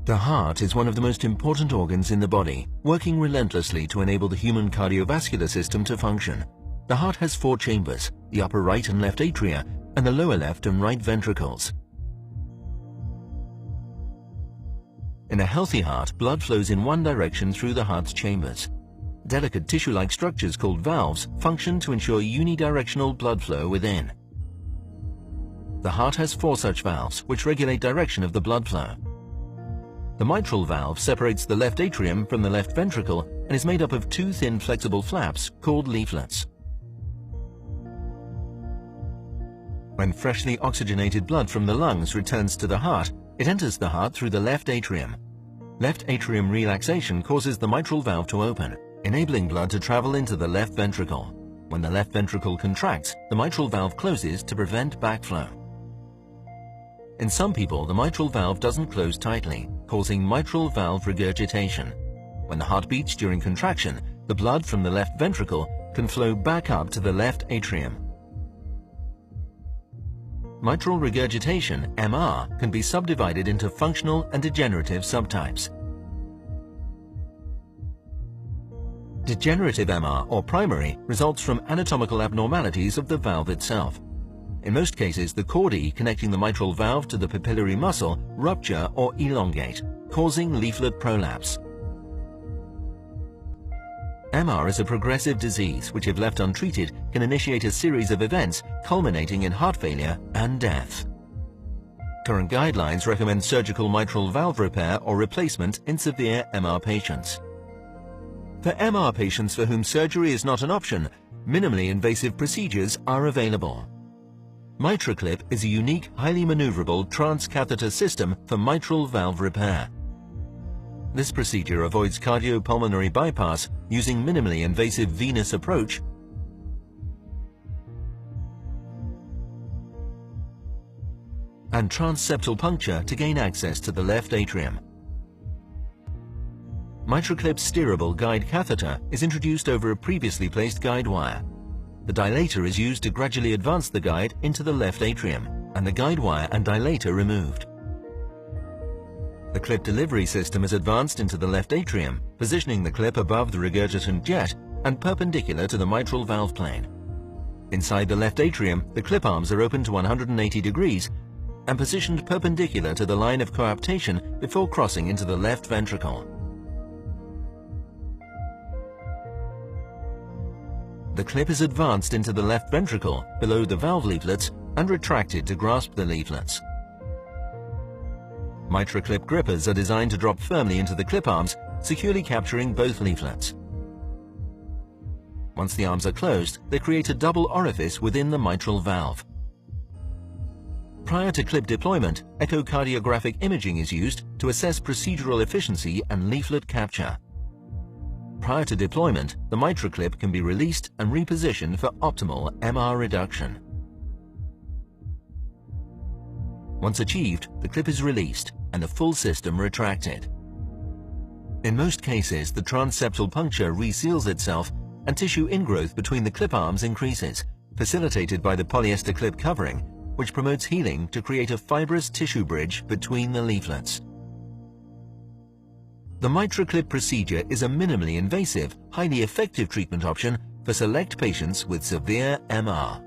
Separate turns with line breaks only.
The heart is one of the most important organs in the body, working relentlessly to enable the human cardiovascular system to function. The heart has 4 chambers, the upper right and left atria, and the lower left and right ventricles. In a healthy heart, blood flows in one direction through the heart's chambers. Delicate tissue-like structures called valves function to ensure unidirectional blood flow within. The heart has 4 such valves, which regulate direction of the blood flow. The mitral valve separates the left atrium from the left ventricle and is made up of 2 thin flexible flaps called leaflets. When freshly oxygenated blood from the lungs returns to the heart, it enters the heart through the left atrium. Left atrium relaxation causes the mitral valve to open, enabling blood to travel into the left ventricle. When the left ventricle contracts, the mitral valve closes to prevent backflow. In some people, the mitral valve doesn't close tightly, causing mitral valve regurgitation. When the heart beats during contraction, the blood from the left ventricle can flow back up to the left atrium. Mitral regurgitation, MR, can be subdivided into functional and degenerative subtypes. Degenerative MR, or primary, results from anatomical abnormalities of the valve itself. In most cases, the chordae connecting the mitral valve to the papillary muscle rupture or elongate, causing leaflet prolapse. MR is a progressive disease which, if left untreated, can initiate a series of events culminating in heart failure and death. Current guidelines recommend surgical mitral valve repair or replacement in severe MR patients. For MR patients for whom surgery is not an option, minimally invasive procedures are available. Mitraclip is a unique, highly maneuverable transcatheter system for mitral valve repair. This procedure avoids cardiopulmonary bypass using minimally invasive venous approach and transseptal puncture to gain access to the left atrium. Mitraclip's steerable guide catheter is introduced over a previously placed guide wire. The dilator is used to gradually advance the guide into the left atrium, and the guide wire and dilator removed. The clip delivery system is advanced into the left atrium, positioning the clip above the regurgitant jet and perpendicular to the mitral valve plane. Inside the left atrium, the clip arms are open to 180 degrees and positioned perpendicular to the line of coaptation before crossing into the left ventricle. The clip is advanced into the left ventricle below the valve leaflets and retracted to grasp the leaflets. Mitraclip grippers are designed to drop firmly into the clip arms, securely capturing both leaflets. Once the arms are closed, they create a double orifice within the mitral valve. Prior to clip deployment, echocardiographic imaging is used to assess procedural efficiency and leaflet capture. Prior to deployment, the Mitraclip can be released and repositioned for optimal MR reduction. Once achieved, the clip is released and the full system retracted. In most cases, the transseptal puncture reseals itself and tissue ingrowth between the clip arms increases, facilitated by the polyester clip covering, which promotes healing to create a fibrous tissue bridge between the leaflets. The Mitraclip procedure is a minimally invasive, highly effective treatment option for select patients with severe MR.